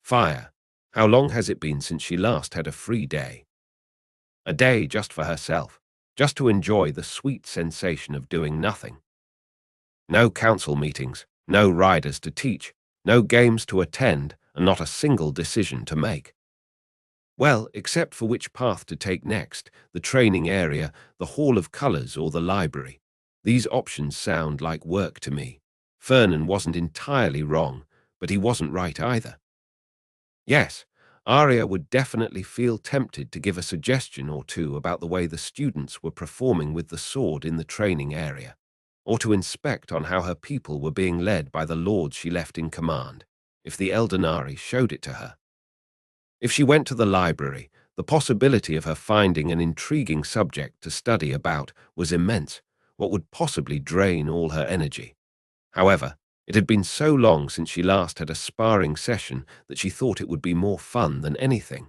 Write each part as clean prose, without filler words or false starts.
Fire. How long has it been since she last had a free day? A day just for herself, just to enjoy the sweet sensation of doing nothing. No council meetings, no riders to teach, no games to attend, and not a single decision to make. Well, except for which path to take next, the training area, the Hall of Colours, or the library. These options sound like work to me. Fernan wasn't entirely wrong, but he wasn't right either. Yes, Arya would definitely feel tempted to give a suggestion or two about the way the students were performing with the sword in the training area, or to inspect on how her people were being led by the lords she left in command, if the Eldenari showed it to her. If she went to the library, the possibility of her finding an intriguing subject to study about was immense, what would possibly drain all her energy. However, it had been so long since she last had a sparring session that she thought it would be more fun than anything.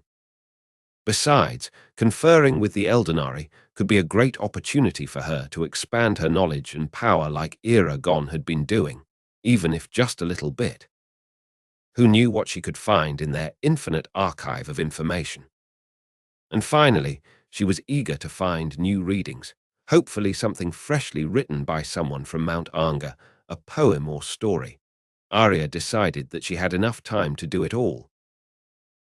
Besides, conferring with the Eldenari could be a great opportunity for her to expand her knowledge and power like Eragon had been doing, even if just a little bit. Who knew what she could find in their infinite archive of information? And finally, she was eager to find new readings, hopefully something freshly written by someone from Mount Anga, a poem or story. Arya decided that she had enough time to do it all.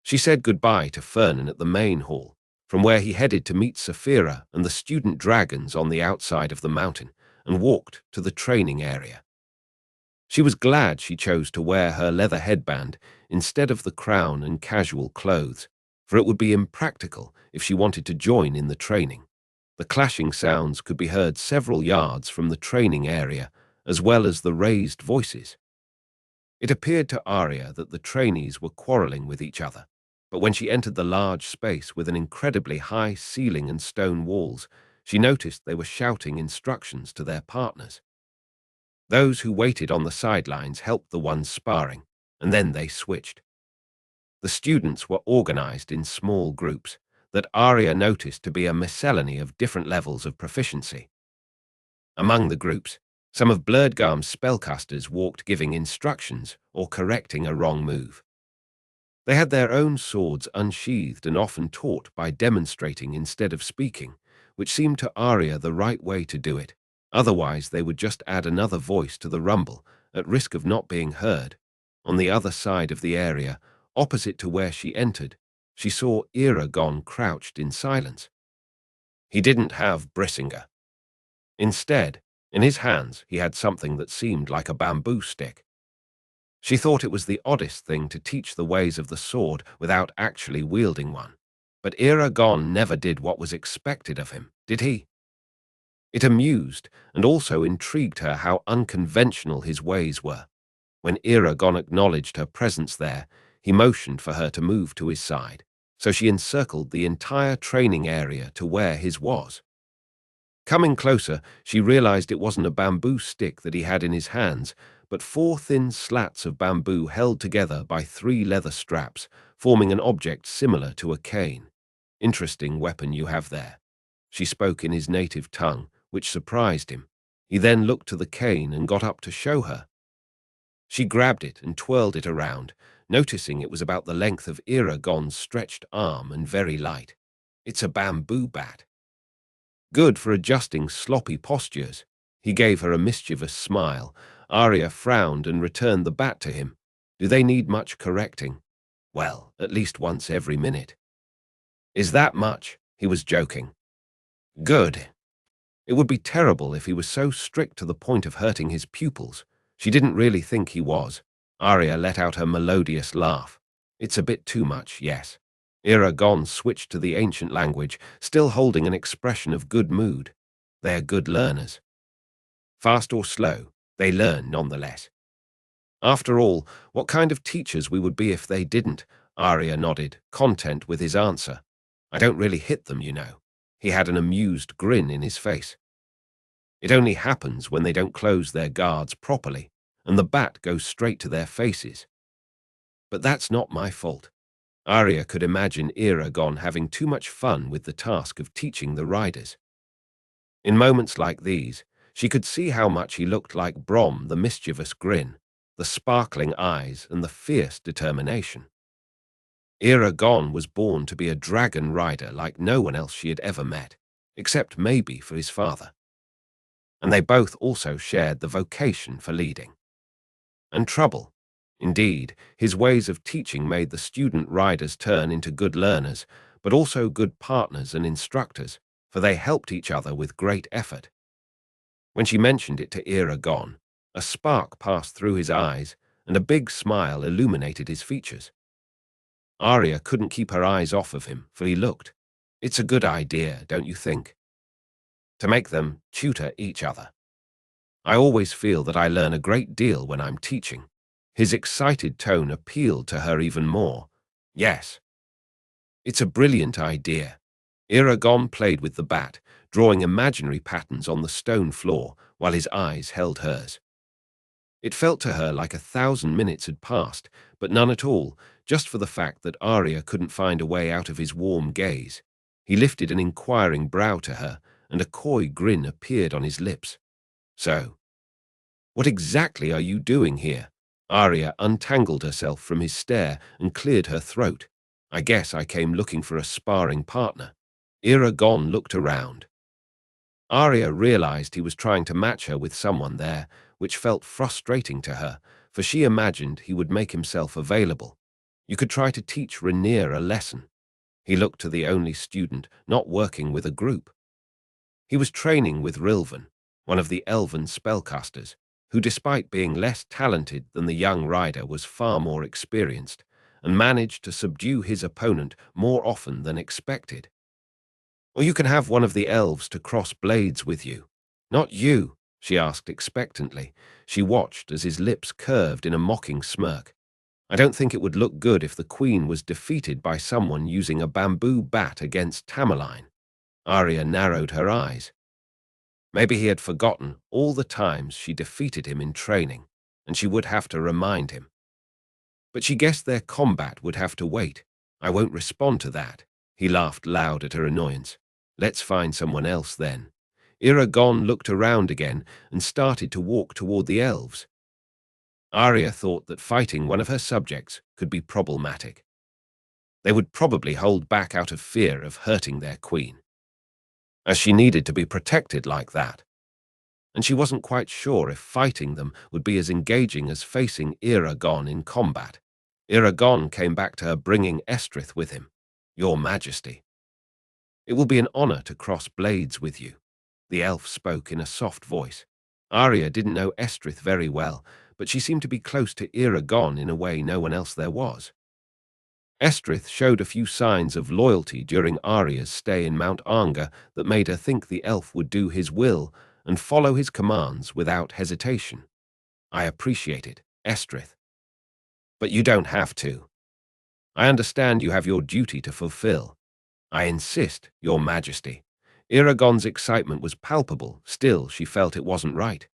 She said goodbye to Fernan at the main hall, from where he headed to meet Saphira and the student dragons on the outside of the mountain, and walked to the training area. She was glad she chose to wear her leather headband instead of the crown and casual clothes, for it would be impractical if she wanted to join in the training. The clashing sounds could be heard several yards from the training area, as well as the raised voices. It appeared to Arya that the trainees were quarreling with each other, but when she entered the large space with an incredibly high ceiling and stone walls, she noticed they were shouting instructions to their partners. Those who waited on the sidelines helped the ones sparring, and then they switched. The students were organized in small groups that Arya noticed to be a miscellany of different levels of proficiency. Among the groups, some of Blurdgarm's spellcasters walked giving instructions or correcting a wrong move. They had their own swords unsheathed and often taught by demonstrating instead of speaking, which seemed to Arya the right way to do it. Otherwise, they would just add another voice to the rumble, at risk of not being heard. On the other side of the area, opposite to where she entered, she saw Eragon crouched in silence. He didn't have Brissinger. Instead, in his hands, he had something that seemed like a bamboo stick. She thought it was the oddest thing to teach the ways of the sword without actually wielding one. But Eragon never did what was expected of him, did he? It amused and also intrigued her how unconventional his ways were. When Eragon acknowledged her presence there, he motioned for her to move to his side, so she encircled the entire training area to where his was. Coming closer, she realized it wasn't a bamboo stick that he had in his hands, but 4 thin slats of bamboo held together by 3 leather straps, forming an object similar to a cane. Interesting weapon you have there. She spoke in his native tongue, which surprised him. He then looked to the cane and got up to show her. She grabbed it and twirled it around, noticing it was about the length of Eragon's stretched arm and very light. It's a bamboo bat. Good for adjusting sloppy postures. He gave her a mischievous smile. Arya frowned and returned the bat to him. Do they need much correcting? Well, at least once every minute. Is that much? He was joking. Good. It would be terrible if he was so strict to the point of hurting his pupils. She didn't really think he was. Arya let out her melodious laugh. It's a bit too much, yes. Eragon switched to the ancient language, still holding an expression of good mood. They are good learners. Fast or slow, they learn nonetheless. After all, what kind of teachers we would be if they didn't? Arya nodded, content with his answer. I don't really hit them, you know. He had an amused grin in his face. It only happens when they don't close their guards properly, and the bat goes straight to their faces. But that's not my fault. Arya could imagine Eragon having too much fun with the task of teaching the riders. In moments like these, she could see how much he looked like Brom, the mischievous grin, the sparkling eyes, and the fierce determination. Eragon was born to be a dragon rider like no one else she had ever met, except maybe for his father. And they both also shared the vocation for leading. And trouble. Indeed, his ways of teaching made the student riders turn into good learners, but also good partners and instructors, for they helped each other with great effort. When she mentioned it to Eragon, a spark passed through his eyes, and a big smile illuminated his features. Arya couldn't keep her eyes off of him, for he looked. It's a good idea, don't you think? To make them tutor each other. I always feel that I learn a great deal when I'm teaching. His excited tone appealed to her even more. Yes. It's a brilliant idea. Eragon played with the bat, drawing imaginary patterns on the stone floor while his eyes held hers. It felt to her like 1,000 minutes had passed, but none at all, just for the fact that Arya couldn't find a way out of his warm gaze. He lifted an inquiring brow to her, and a coy grin appeared on his lips. So, what exactly are you doing here? Arya untangled herself from his stare and cleared her throat. I guess I came looking for a sparring partner. Eragon looked around. Arya realized he was trying to match her with someone there, which felt frustrating to her, for she imagined he would make himself available. You could try to teach Rhaenyra a lesson. He looked to the only student not working with a group. He was training with Rilvan, one of the elven spellcasters, who despite being less talented than the young rider was far more experienced, and managed to subdue his opponent more often than expected. Or you can have one of the elves to cross blades with you. Not you, she asked expectantly. She watched as his lips curved in a mocking smirk. I don't think it would look good if the queen was defeated by someone using a bamboo bat against Tamerlane. Arya narrowed her eyes. Maybe he had forgotten all the times she defeated him in training, and she would have to remind him. But she guessed their combat would have to wait. I won't respond to that. He laughed loud at her annoyance. Let's find someone else then. Eragon looked around again and started to walk toward the elves. Arya thought that fighting one of her subjects could be problematic. They would probably hold back out of fear of hurting their queen, as she needed to be protected like that. And she wasn't quite sure if fighting them would be as engaging as facing Eragon in combat. Eragon came back to her bringing Estrith with him. Your Majesty. It will be an honor to cross blades with you. The elf spoke in a soft voice. Arya didn't know Estrith very well, but she seemed to be close to Eragon in a way no one else there was. Estrith showed a few signs of loyalty during Arya's stay in Mount Arnger that made her think the elf would do his will and follow his commands without hesitation. I appreciate it, Estrith. But you don't have to. I understand you have your duty to fulfill. I insist, Your Majesty. Eragon's excitement was palpable, still she felt it wasn't right.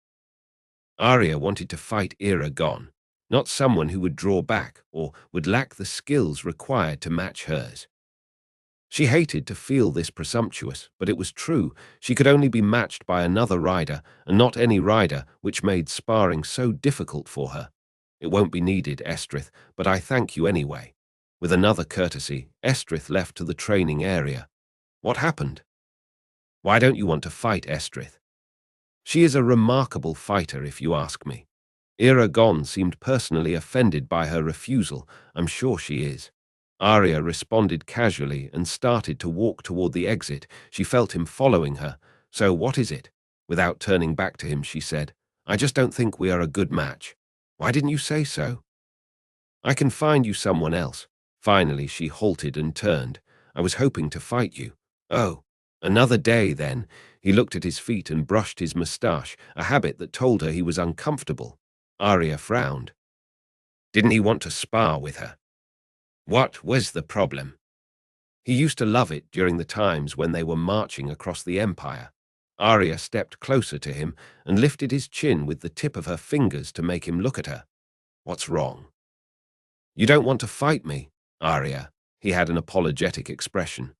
Arya wanted to fight Eragon, not someone who would draw back or would lack the skills required to match hers. She hated to feel this presumptuous, but it was true. She could only be matched by another rider, and not any rider, which made sparring so difficult for her. It won't be needed, Estrith, but I thank you anyway. With another courtesy, Estrith left to the training area. What happened? Why don't you want to fight Estrith? She is a remarkable fighter, if you ask me. Eragon seemed personally offended by her refusal. I'm sure she is. Arya responded casually and started to walk toward the exit. She felt him following her. So what is it? Without turning back to him, she said, I just don't think we are a good match. Why didn't you say so? I can find you someone else. Finally, she halted and turned. I was hoping to fight you. Oh, another day, then. He looked at his feet and brushed his moustache, a habit that told her he was uncomfortable. Arya frowned. Didn't he want to spar with her? What was the problem? He used to love it during the times when they were marching across the Empire. Arya stepped closer to him and lifted his chin with the tip of her fingers to make him look at her. What's wrong? You don't want to fight me, Arya. He had an apologetic expression.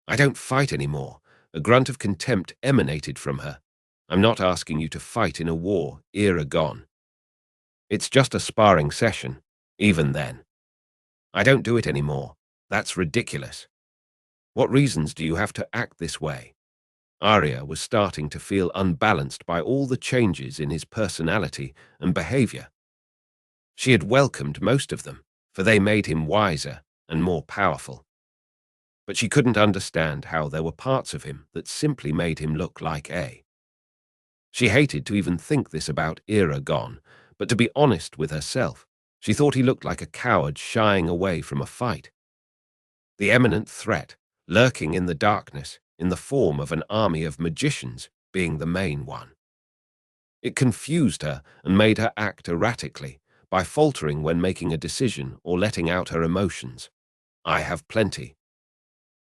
I don't fight anymore. A grunt of contempt emanated from her. I'm not asking you to fight in a war, Eragon. It's just a sparring session, even then. I don't do it anymore. That's ridiculous. What reasons do you have to act this way? Arya was starting to feel unbalanced by all the changes in his personality and behavior. She had welcomed most of them, for they made him wiser and more powerful. But she couldn't understand how there were parts of him that simply made him look like a. She hated to even think this about Eragon, but to be honest with herself, she thought he looked like a coward shying away from a fight. The imminent threat, lurking in the darkness, in the form of an army of magicians, being the main one. It confused her and made her act erratically, by faltering when making a decision or letting out her emotions. I have plenty.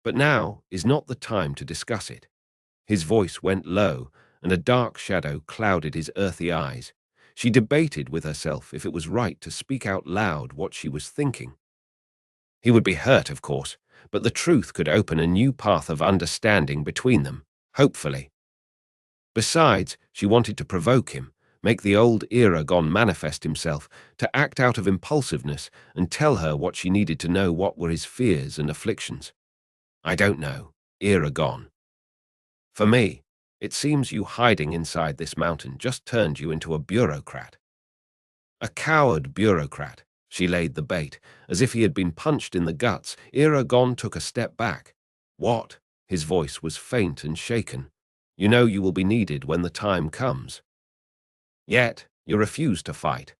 But now is not the time to discuss it. His voice went low, and a dark shadow clouded his earthy eyes. She debated with herself if it was right to speak out loud what she was thinking. He would be hurt, of course, but the truth could open a new path of understanding between them, hopefully. Besides, she wanted to provoke him, make the old Eragon manifest himself, to act out of impulsiveness and tell her what she needed to know. What were his fears and afflictions? I don't know, Eragon. For me, it seems you hiding inside this mountain just turned you into a bureaucrat. A coward bureaucrat. She laid the bait, as if he had been punched in the guts. Eragon took a step back. What? His voice was faint and shaken. You know you will be needed when the time comes. Yet, you refuse to fight.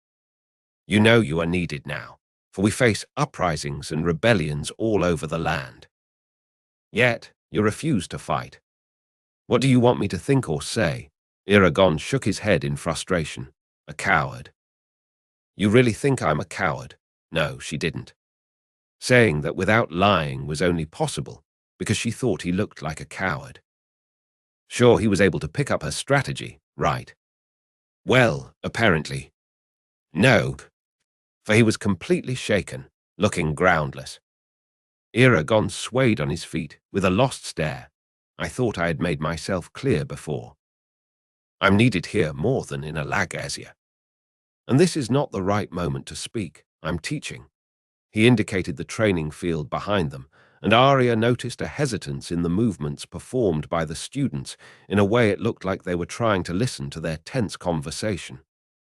You know you are needed now, for we face uprisings and rebellions all over the land. Yet, you refuse to fight. What do you want me to think or say? Eragon shook his head in frustration. A coward. You really think I'm a coward? No, she didn't. Saying that without lying was only possible because she thought he looked like a coward. Sure, he was able to pick up her strategy, right? Well, apparently. No, for he was completely shaken, looking groundless. Eragon swayed on his feet with a lost stare. I thought I had made myself clear before. I'm needed here more than in a Lagazia. And this is not the right moment to speak. I'm teaching. He indicated the training field behind them, and Arya noticed a hesitance in the movements performed by the students. In a way, it looked like they were trying to listen to their tense conversation.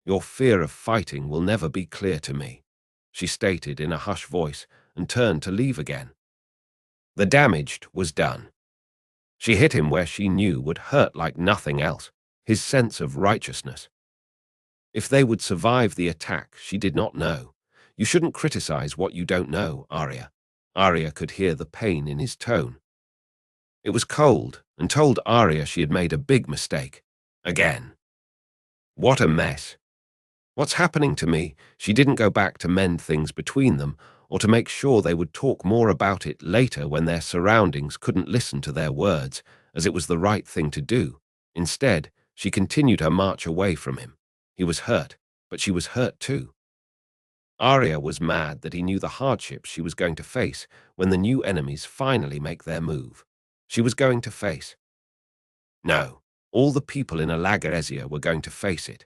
Your fear of fighting will never be clear to me, she stated in a hushed voice, and turned to leave again. The damage was done. She hit him where she knew would hurt like nothing else, his sense of righteousness. If they would survive the attack, she did not know. You shouldn't criticize what you don't know, Arya. Arya could hear the pain in his tone. It was cold, and told Arya she had made a big mistake. Again. What a mess. What's happening to me? She didn't go back to mend things between them, or to make sure they would talk more about it later when their surroundings couldn't listen to their words, as it was the right thing to do. Instead, she continued her march away from him. He was hurt, but she was hurt too. Arya was mad that he knew the hardships she was going to face when the new enemies finally make their move. She was going to face. No, all the people in Alagaezia were going to face it.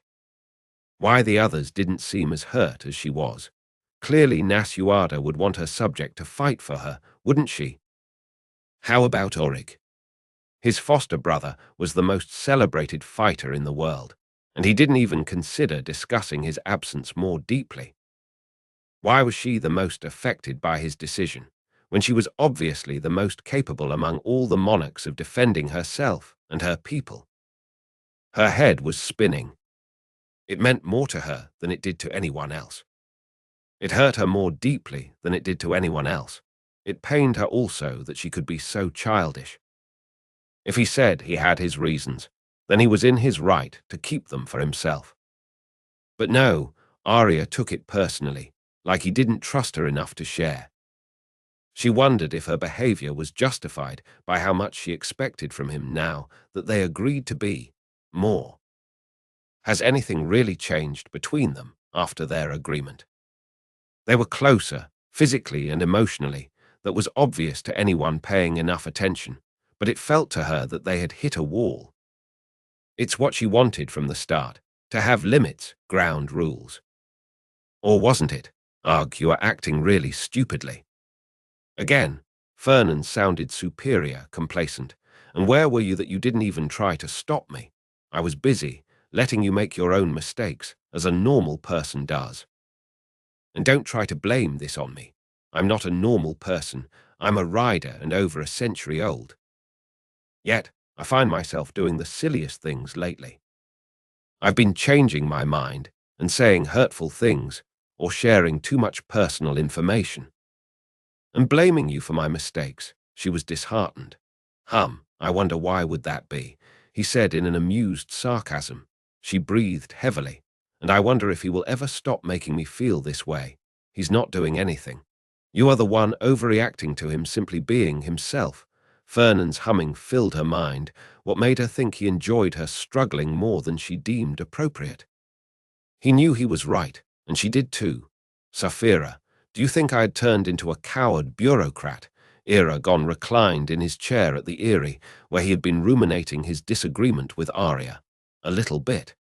Why the others didn't seem as hurt as she was. Clearly Nasuada would want her subject to fight for her, wouldn't she? How about Orig? His foster brother was the most celebrated fighter in the world, and he didn't even consider discussing his absence more deeply. Why was she the most affected by his decision, when she was obviously the most capable among all the monarchs of defending herself and her people? Her head was spinning. It meant more to her than it did to anyone else. It hurt her more deeply than it did to anyone else. It pained her also that she could be so childish. If he said he had his reasons, then he was in his right to keep them for himself. But no, Arya took it personally, like he didn't trust her enough to share. She wondered if her behavior was justified by how much she expected from him now that they agreed to be more. Has anything really changed between them after their agreement? They were closer, physically and emotionally, that was obvious to anyone paying enough attention, but it felt to her that they had hit a wall. It's what she wanted from the start, to have limits, ground rules. Or wasn't it? Ugh, you are acting really stupidly. Again, Fernan sounded superior, complacent. And where were you that you didn't even try to stop me? I was busy, letting you make your own mistakes, as a normal person does. And don't try to blame this on me. I'm not a normal person. I'm a rider and over a century old. Yet, I find myself doing the silliest things lately. I've been changing my mind and saying hurtful things or sharing too much personal information. And blaming you for my mistakes. She was disheartened. I wonder why would that be? He said in an amused sarcasm. She breathed heavily. And I wonder if he will ever stop making me feel this way. He's not doing anything. You are the one overreacting to him simply being himself. Fernan's humming filled her mind, what made her think he enjoyed her struggling more than she deemed appropriate. He knew he was right, and she did too. Saphira, do you think I had turned into a coward bureaucrat? Eragon reclined in his chair at the eyrie, where he had been ruminating his disagreement with Arya. A little bit.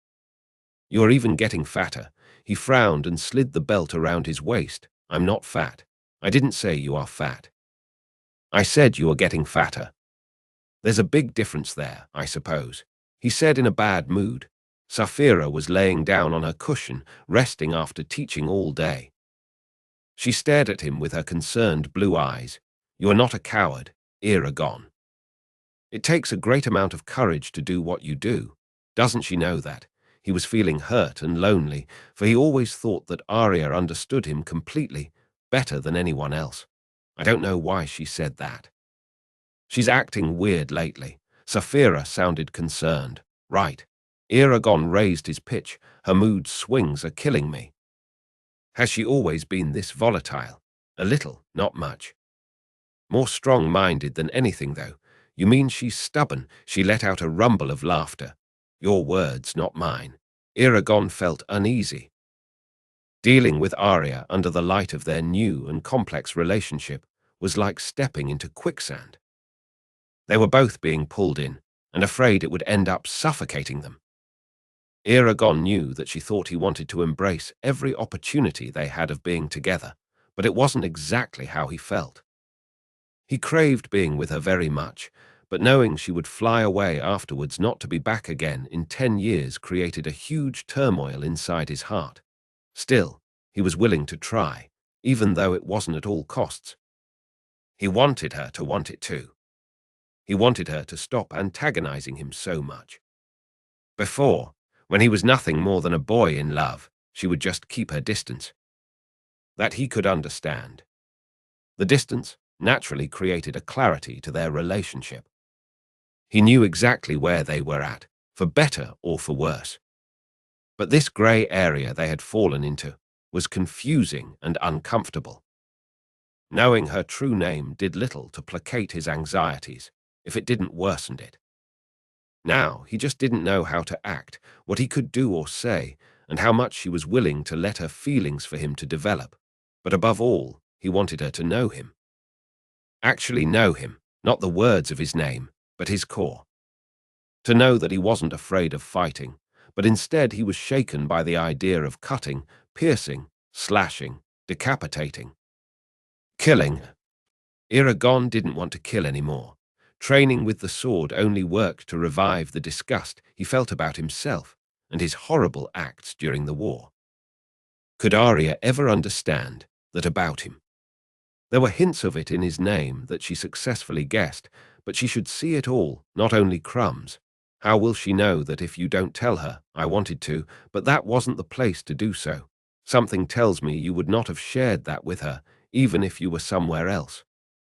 You are even getting fatter. He frowned and slid the belt around his waist. I'm not fat. I didn't say you are fat. I said you are getting fatter. There's a big difference there, I suppose. He said in a bad mood. Saphira was laying down on her cushion, resting after teaching all day. She stared at him with her concerned blue eyes. You are not a coward, Eragon. It takes a great amount of courage to do what you do. Doesn't she know that? He was feeling hurt and lonely, for he always thought that Arya understood him completely, better than anyone else. I don't know why she said that. She's acting weird lately. Saphira sounded concerned. Right. Eragon raised his pitch. Her mood swings are killing me. Has she always been this volatile? A little, not much. More strong-minded than anything, though. You mean she's stubborn? She let out a rumble of laughter. Your words, not mine. Eragon felt uneasy. Dealing with Arya under the light of their new and complex relationship was like stepping into quicksand. They were both being pulled in, and afraid it would end up suffocating them. Eragon knew that she thought he wanted to embrace every opportunity they had of being together, but it wasn't exactly how he felt. He craved being with her very much, but knowing she would fly away afterwards not to be back again in 10 years created a huge turmoil inside his heart. Still, he was willing to try, even though it wasn't at all costs. He wanted her to want it too. He wanted her to stop antagonizing him so much. Before, when he was nothing more than a boy in love, she would just keep her distance. That he could understand. The distance naturally created a clarity to their relationship. He knew exactly where they were at, for better or for worse. But this grey area they had fallen into was confusing and uncomfortable. Knowing her true name did little to placate his anxieties, if it didn't worsen it. Now, he just didn't know how to act, what he could do or say, and how much she was willing to let her feelings for him to develop. But above all, he wanted her to know him. Actually know him, not the words of his name, but his core. To know that he wasn't afraid of fighting, but instead he was shaken by the idea of cutting, piercing, slashing, decapitating. Killing. Eragon didn't want to kill anymore. Training with the sword only worked to revive the disgust he felt about himself and his horrible acts during the war. Could Arya ever understand that about him? There were hints of it in his name that she successfully guessed, but she should see it all, not only crumbs. How will she know that if you don't tell her? I wanted to, but that wasn't the place to do so. Something tells me you would not have shared that with her, even if you were somewhere else.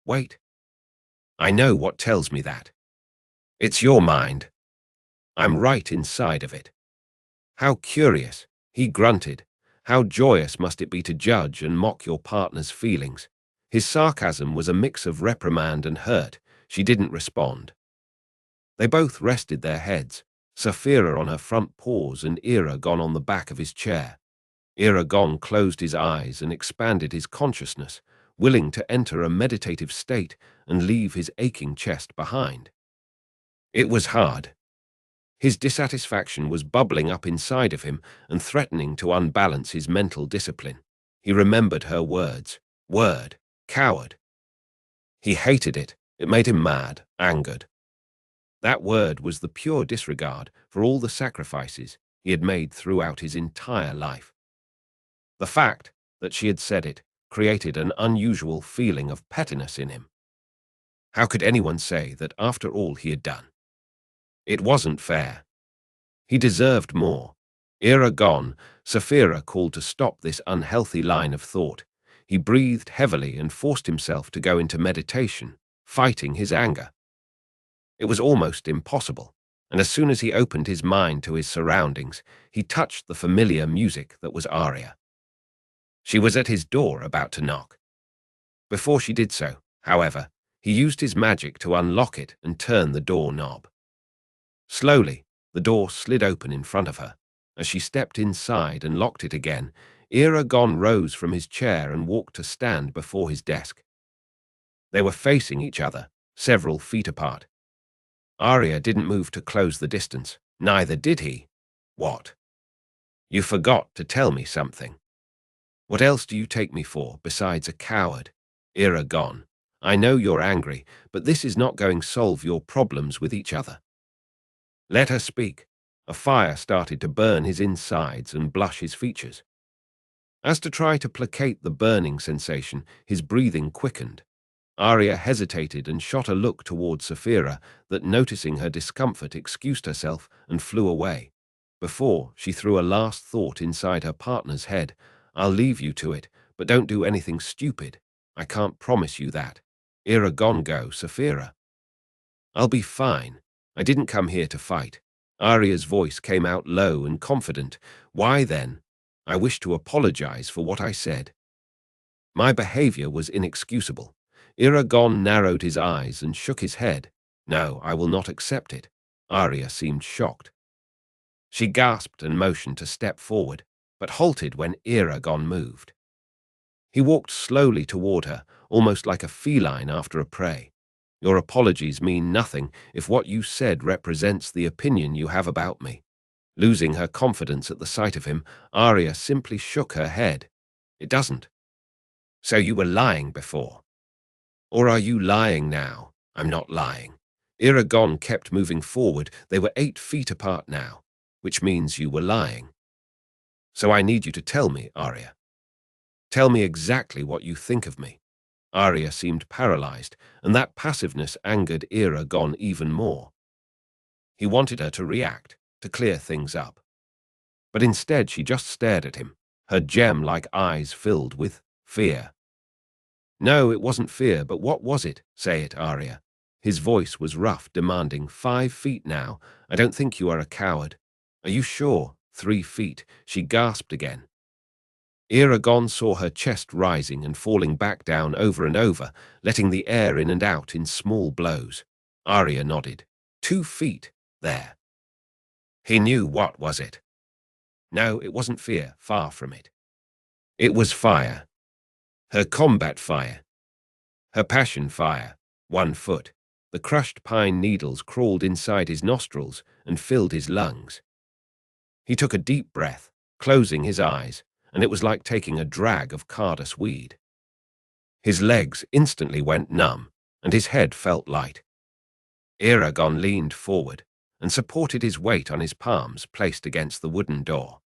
Wait. I know what tells me that. It's your mind. I'm right inside of it. How curious, he grunted. How joyous must it be to judge and mock your partner's feelings. His sarcasm was a mix of reprimand and hurt. She didn't respond. They both rested their heads, Saphira on her front paws and Eragon on the back of his chair. Eragon closed his eyes and expanded his consciousness, willing to enter a meditative state and leave his aching chest behind. It was hard. His dissatisfaction was bubbling up inside of him and threatening to unbalance his mental discipline. He remembered her words. Word. Coward. He hated it. It made him mad, angered. That word was the pure disregard for all the sacrifices he had made throughout his entire life. The fact that she had said it created an unusual feeling of pettiness in him. How could anyone say that after all he had done? It wasn't fair. He deserved more. Eragon, Saphira called to stop this unhealthy line of thought. He breathed heavily and forced himself to go into meditation, fighting his anger. It was almost impossible, and as soon as he opened his mind to his surroundings, he touched the familiar music that was Arya. She was at his door about to knock. Before she did so, however, he used his magic to unlock it and turn the door knob. Slowly, the door slid open in front of her. As she stepped inside and locked it again, Eragon rose from his chair and walked to stand before his desk. They were facing each other, several feet apart. Arya didn't move to close the distance. Neither did he. What? You forgot to tell me something. What else do you take me for besides a coward? Eragon, I know you're angry, but this is not going to solve your problems with each other. Let her speak. A fire started to burn his insides and blush his features. As to try to placate the burning sensation, his breathing quickened. Arya hesitated and shot a look towards Saphira that, noticing her discomfort, excused herself and flew away. Before she threw a last thought inside her partner's head, I'll leave you to it, but don't do anything stupid. I can't promise you that. Eragon, go, Saphira. I'll be fine. I didn't come here to fight. Arya's voice came out low and confident. Why then? I wish to apologize for what I said. My behavior was inexcusable. Eragon narrowed his eyes and shook his head. No, I will not accept it. Arya seemed shocked. She gasped and motioned to step forward, but halted when Eragon moved. He walked slowly toward her, almost like a feline after a prey. Your apologies mean nothing if what you said represents the opinion you have about me. Losing her confidence at the sight of him, Arya simply shook her head. It doesn't. So you were lying before. Or are you lying now? I'm not lying. Eragon kept moving forward. They were 8 feet apart now, which means you were lying. So I need you to tell me, Arya. Tell me exactly what you think of me. Arya seemed paralyzed, and that passiveness angered Eragon even more. He wanted her to react, to clear things up. But instead she just stared at him, her gem-like eyes filled with fear. No, it wasn't fear, but what was it? Say it, Arya. His voice was rough, demanding. 5 feet now. I don't think you are a coward. Are you sure? 3 feet. She gasped again. Eragon saw her chest rising and falling back down over and over, letting the air in and out in small blows. Arya nodded. 2 feet. There. He knew. What was it? No, it wasn't fear. Far from it. It was fire. Her combat fire. Her passion fire. 1 foot. The crushed pine needles crawled inside his nostrils and filled his lungs. He took a deep breath, closing his eyes, and it was like taking a drag of Cardass weed. His legs instantly went numb, and his head felt light. Eragon leaned forward and supported his weight on his palms placed against the wooden door.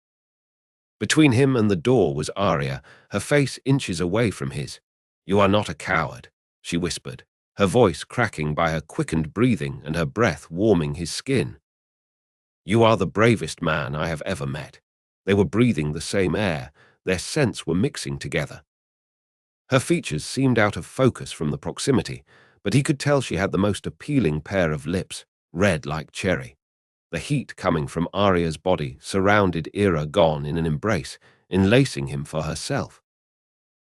Between him and the door was Arya, her face inches away from his. You are not a coward, she whispered, her voice cracking by her quickened breathing and her breath warming his skin. You are the bravest man I have ever met. They were breathing the same air, their scents were mixing together. Her features seemed out of focus from the proximity, but he could tell she had the most appealing pair of lips, red like cherry. The heat coming from Arya's body surrounded Eragon in an embrace, enlacing him for herself.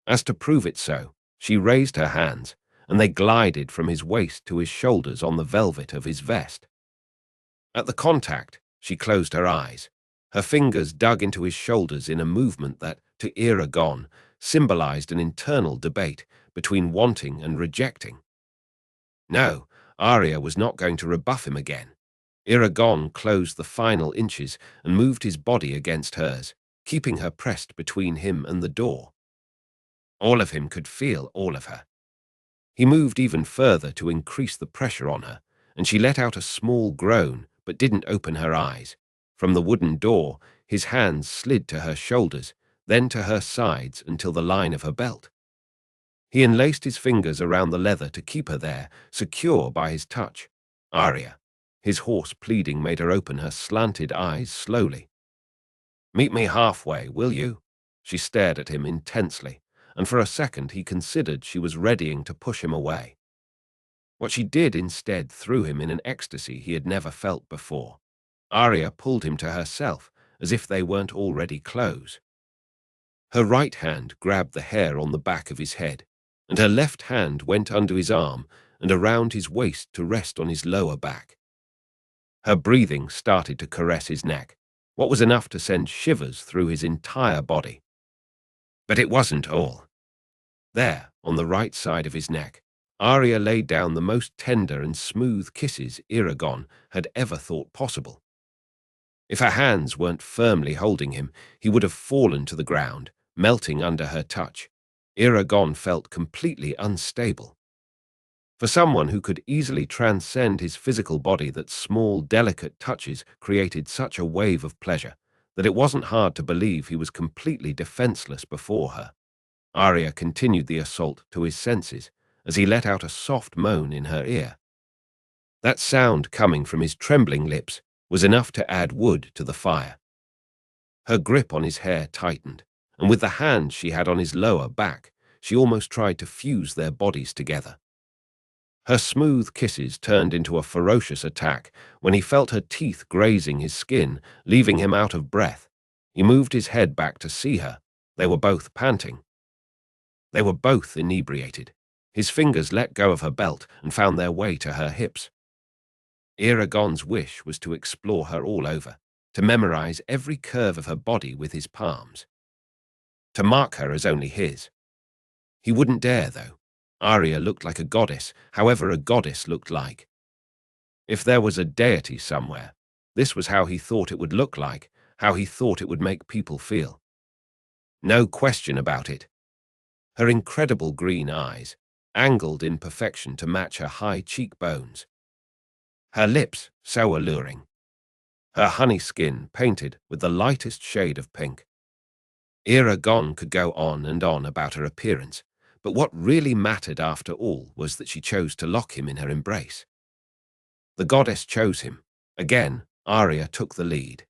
As to prove it so, she raised her hands, and they glided from his waist to his shoulders on the velvet of his vest. At the contact, she closed her eyes. Her fingers dug into his shoulders in a movement that, to Eragon, symbolized an internal debate between wanting and rejecting. No, Arya was not going to rebuff him again. Eragon closed the final inches and moved his body against hers, keeping her pressed between him and the door. All of him could feel all of her. He moved even further to increase the pressure on her, and she let out a small groan but didn't open her eyes. From the wooden door, his hands slid to her shoulders, then to her sides until the line of her belt. He enlaced his fingers around the leather to keep her there, secure by his touch. Arya, his hoarse pleading made her open her slanted eyes slowly. "Meet me halfway, will you?" She stared at him intensely, and for a second he considered she was readying to push him away. What she did instead threw him in an ecstasy he had never felt before. Arya pulled him to herself, as if they weren't already close. Her right hand grabbed the hair on the back of his head, and her left hand went under his arm and around his waist to rest on his lower back. Her breathing started to caress his neck, what was enough to send shivers through his entire body. But it wasn't all. There, on the right side of his neck, Arya laid down the most tender and smooth kisses Eragon had ever thought possible. If her hands weren't firmly holding him, he would have fallen to the ground, melting under her touch. Eragon felt completely unstable. For someone who could easily transcend his physical body, that small, delicate touches created such a wave of pleasure that it wasn't hard to believe he was completely defenseless before her. Arya continued the assault to his senses as he let out a soft moan in her ear. That sound coming from his trembling lips was enough to add wood to the fire. Her grip on his hair tightened, and with the hand she had on his lower back, she almost tried to fuse their bodies together. Her smooth kisses turned into a ferocious attack when he felt her teeth grazing his skin, leaving him out of breath. He moved his head back to see her. They were both panting. They were both inebriated. His fingers let go of her belt and found their way to her hips. Eragon's wish was to explore her all over, to memorize every curve of her body with his palms, to mark her as only his. He wouldn't dare, though. Arya looked like a goddess, however a goddess looked like. If there was a deity somewhere, this was how he thought it would look like, how he thought it would make people feel. No question about it. Her incredible green eyes, angled in perfection to match her high cheekbones. Her lips so alluring. Her honey skin painted with the lightest shade of pink. Eragon could go on and on about her appearance, but what really mattered after all was that she chose to lock him in her embrace. The goddess chose him. Again, Arya took the lead.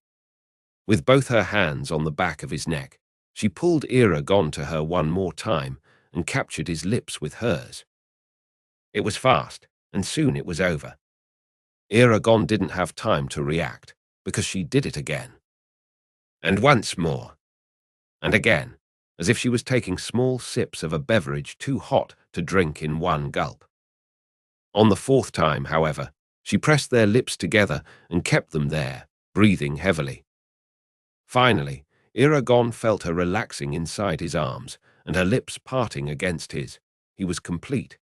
With both her hands on the back of his neck, she pulled Eragon to her one more time and captured his lips with hers. It was fast, and soon it was over. Eragon didn't have time to react, because she did it again. And once more. And again, as if she was taking small sips of a beverage too hot to drink in one gulp. On the fourth time, however, she pressed their lips together and kept them there, breathing heavily. Finally, Eragon felt her relaxing inside his arms and her lips parting against his. He was complete.